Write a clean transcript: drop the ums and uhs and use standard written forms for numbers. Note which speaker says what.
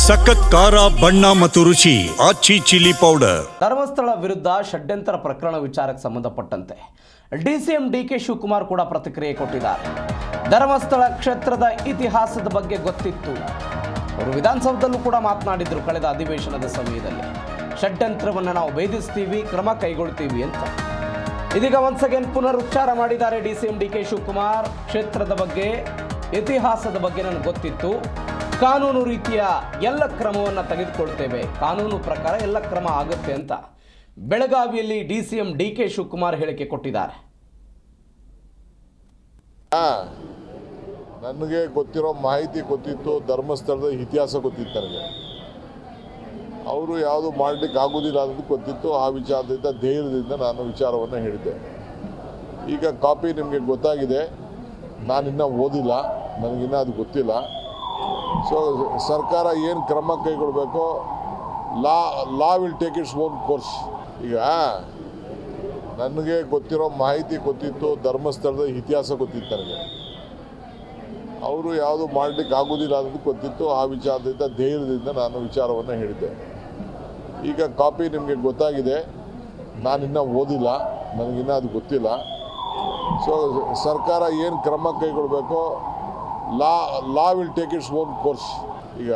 Speaker 1: ಸಖತ್ ಖಾರ ಬಣ್ಣ ಮತ್ತು ರುಚಿ ಆಚಿ ಚಿಲ್ಲಿ ಪೌಡರ್.
Speaker 2: ಧರ್ಮಸ್ಥಳ ವಿರುದ್ಧ ಷಡ್ಯಂತ್ರ ಪ್ರಕರಣ ವಿಚಾರಕ್ಕೆ ಸಂಬಂಧಪಟ್ಟಂತೆ ಡಿಸಿಎಂ ಡಿಕೆ ಶಿವಕುಮಾರ್ ಕೂಡ ಪ್ರತಿಕ್ರಿಯೆ ಕೊಟ್ಟಿದ್ದಾರೆ. ಧರ್ಮಸ್ಥಳ ಕ್ಷೇತ್ರದ ಇತಿಹಾಸದ ಬಗ್ಗೆ ಗೊತ್ತಿತ್ತು. ಅವರು ವಿಧಾನಸೌಧದಲ್ಲೂ ಕೂಡ ಮಾತನಾಡಿದ್ರು ಕಳೆದ ಅಧಿವೇಶನದ ಸಮಯದಲ್ಲಿ. ಷಡ್ಯಂತ್ರವನ್ನು ನಾವು ಭೇದಿಸ್ತೀವಿ, ಕ್ರಮ ಕೈಗೊಳ್ತೀವಿ ಅಂತ. ಇದೀಗ ಒನ್ಸ್ ಅಗೇನ್ ಪುನರುಚ್ಚಾರ ಮಾಡಿದ್ದಾರೆ ಡಿಸಿಎಂ ಡಿಕೆ ಶಿವಕುಮಾರ್. ಕ್ಷೇತ್ರದ ಬಗ್ಗೆ, ಇತಿಹಾಸದ ಬಗ್ಗೆ ನನಗೆ ಗೊತ್ತಿತ್ತು. ಕಾನೂನು ರೀತಿಯ ಎಲ್ಲ ಕ್ರಮವನ್ನು ತೆಗೆದುಕೊಳ್ತೇವೆ, ಕಾನೂನು ಪ್ರಕಾರ ಎಲ್ಲ ಕ್ರಮ ಆಗುತ್ತೆ ಅಂತ ಬೆಳಗಾವಿಯಲ್ಲಿ ಡಿಸಿಎಂ ಡಿಕೆ ಶಿವಕುಮಾರ್ ಹೇಳಿಕೆ ಕೊಟ್ಟಿದ್ದಾರೆ.
Speaker 3: ನನಗೆ ಗೊತ್ತಿರೋ ಮಾಹಿತಿ ಗೊತ್ತಿತ್ತು, ಧರ್ಮಸ್ಥಳದ ಇತಿಹಾಸ ಗೊತ್ತಿತ್ತು ನನಗೆ. ಅವರು ಯಾವುದು ಮಾಡಲಿಕ್ಕೆ ಆಗೋದಿಲ್ಲ ಅನ್ನೋದು ಗೊತ್ತಿತ್ತು. ಆ ವಿಚಾರದಿಂದ ಧೈರ್ಯದಿಂದ ನಾನು ವಿಚಾರವನ್ನು ಹೇಳಿದ್ದೆ. ಈಗ ಕಾಪಿ ನಿಮಗೆ ಗೊತ್ತಾಗಿದೆ, ನಾನಿನ್ನೂ ಓದಿಲ್ಲ, ನನಗಿನ್ನೂ ಅದು ಗೊತ್ತಿಲ್ಲ. ಸೊ ಸರ್ಕಾರ ಏನು ಕ್ರಮ ಕೈಗೊಳ್ಳಬೇಕೋ law will take its own course. ಈಗ ನನಗೆ ಗೊತ್ತಿರೋ ಮಾಹಿತಿ ಗೊತ್ತಿತ್ತು, ಧರ್ಮಸ್ಥಳದ ಇತಿಹಾಸ ಗೊತ್ತಿತ್ತು ನನಗೆ. ಅವರು ಯಾವುದು ಮಾಡಲಿಕ್ಕೆ ಆಗೋದಿಲ್ಲ ಅನ್ನೋದು ಗೊತ್ತಿತ್ತು. ಆ ವಿಚಾರದಿಂದ ಧೈರ್ಯದಿಂದ ನಾನು ವಿಚಾರವನ್ನು ಹೇಳಿದ್ದೆ. ಈಗ ಕಾಪಿ ನಿಮಗೆ ಗೊತ್ತಾಗಿದೆ, ನಾನಿನ್ನೂ ಓದಿಲ್ಲ, ನನಗಿನ್ನೂ ಅದು ಗೊತ್ತಿಲ್ಲ. ಸೊ ಸರ್ಕಾರ ಏನು ಕ್ರಮ ಕೈಗೊಳ್ಳಬೇಕೋ law will take its own course. ಈಗ